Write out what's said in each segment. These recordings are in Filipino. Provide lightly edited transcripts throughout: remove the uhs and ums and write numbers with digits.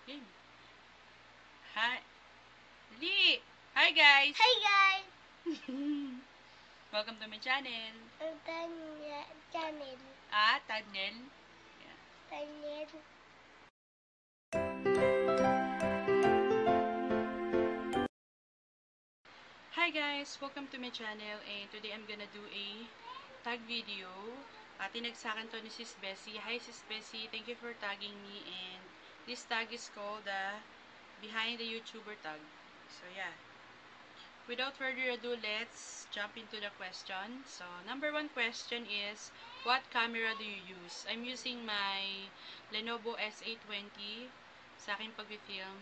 Game. Hi. Lee. Hi guys. Hi guys! Welcome to my channel. Channel. Tadnel. Yeah. Channel. Hi guys, welcome to my channel, and today I'm gonna do a tag video. Tinag sa akin to ni Sis Bessie. Hi Sis Bessie, thank you for tagging me, and this tag is called the Behind the YouTuber tag. So yeah. Without further ado, let's jump into the question. So, number one question is, what camera do you use? I'm using my Lenovo S820 sa aking pag-film.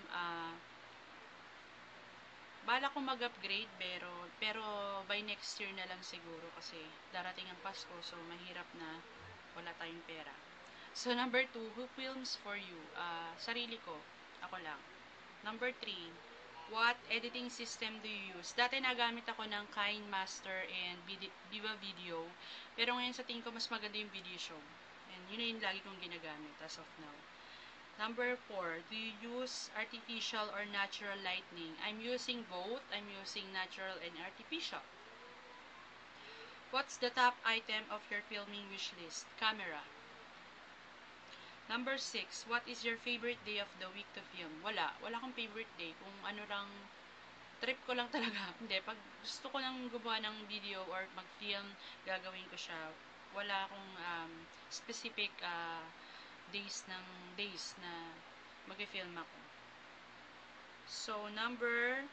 Bala ko mag-upgrade, pero by next year na lang siguro kasi darating ang Pasko, so mahirap na wala tayong pera. So, number two, who films for you? Sarili ko. Ako lang. Number three, what editing system do you use? Dati nagamit ako ng KineMaster and Viva Video. Pero ngayon sa tingin ko mas maganda yung Video Show. And yun na yung lagi kong ginagamit as of now. Number 4, do you use artificial or natural lighting? I'm using both. I'm using natural and artificial. What's the top item of your filming wish list? Camera. Number 6, what is your favorite day of the week to film? Wala akong favorite day. Kung ano lang, trip ko lang talaga. Hindi, pag gusto ko lang gumawa ng video or mag-film, gagawin ko siya. Wala akong specific days na mag-film ako. So, number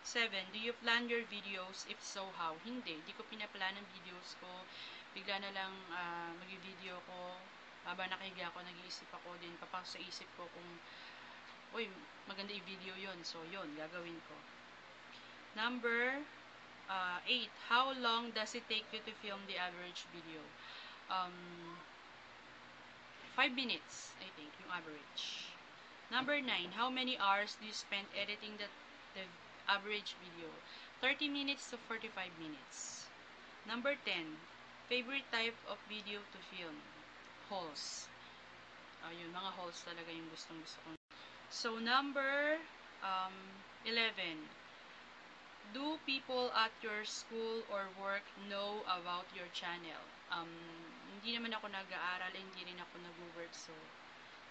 7, do you plan your videos? If so, how? Hindi ko pinaplan ang videos ko. Bigla na lang mag-video ko. Habang nakahiga ako, nag-iisip ako din. Papasok sa isip ko kung, uy, maganda i-video yon. So, yun, gagawin ko. Number 8, how long does it take you to film the average video? 5 minutes, I think, yung average. Number 9, how many hours do you spend editing the average video? 30 minutes to 45 minutes. Number 10, favorite type of video to film? Hauls. Yun, mga hauls talaga yung gusto ko. So, number 11, do people at your school or work know about your channel? Hindi naman ako nag-aaral, hindi rin ako nag-work. So,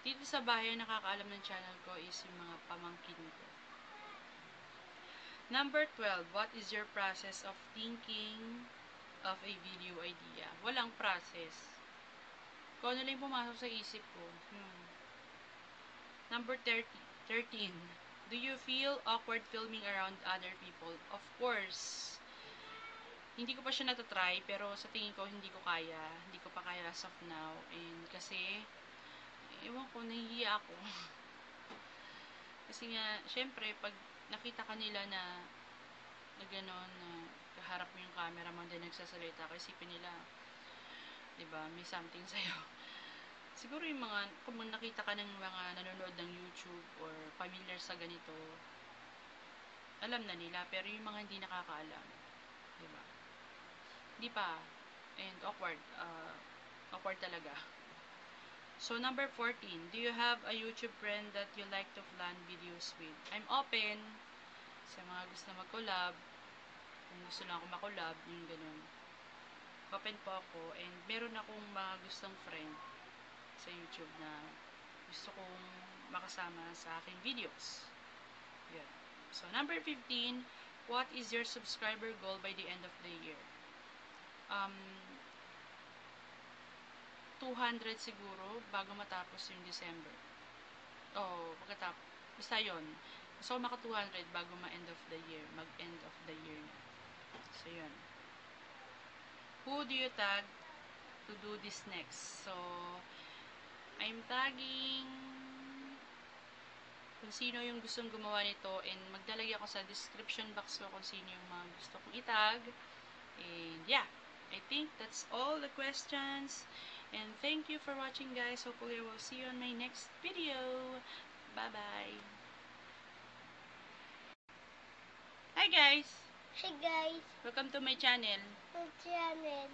dito sa bahay, nakakaalam ng channel ko is yung mga pamangkin ko. Number 12, what is your process of thinking of a video idea? Walang process. Kung ano lang pumasok sa isip ko. Number 13, do you feel awkward filming around other people? Of course. Hindi ko pa siya natatry, pero sa tingin ko, hindi ko kaya. Hindi ko pa kaya as of now. And kasi, ewan ko, nahihiya ako. Kasi nga, syempre, pag nakita ka nila na gano'n, na kaharap mo yung camera mo, din nagsasalita, kasi isipin nila, diba, may something sa'yo. Siguro yung mga, kung nakita ka ng mga nanonood ng YouTube or familiar sa ganito, alam na nila, pero yung mga hindi nakakaalam, diba? Hindi pa, and awkward, awkward talaga. So, number 14, do you have a YouTube friend that you like to plan videos with? I'm open sa mga gusto na mag-collab, kung gusto lang ako mag-collab, yung ganun. Open po ako, and meron akong mga gustong friend sa YouTube na gusto kong makasama sa aking videos. Yan. So, number 15, what is your subscriber goal by the end of the year? 200 siguro bago matapos yung December. Pagkatapos. Basta yun. So, maka 200 bago ma-end of the year. Mag-end of the year na. So, yun. Who do you tag to do this next? So, I'm tagging kung sino yung gustong gumawa nito, and maglalagay ako sa description box ko kung sino yung mga gusto kong itag. And yeah, I think that's all the questions. And thank you for watching, guys. Hopefully I will see you on my next video. Bye-bye. Hi guys! Hi guys! Welcome to my channel. Channel.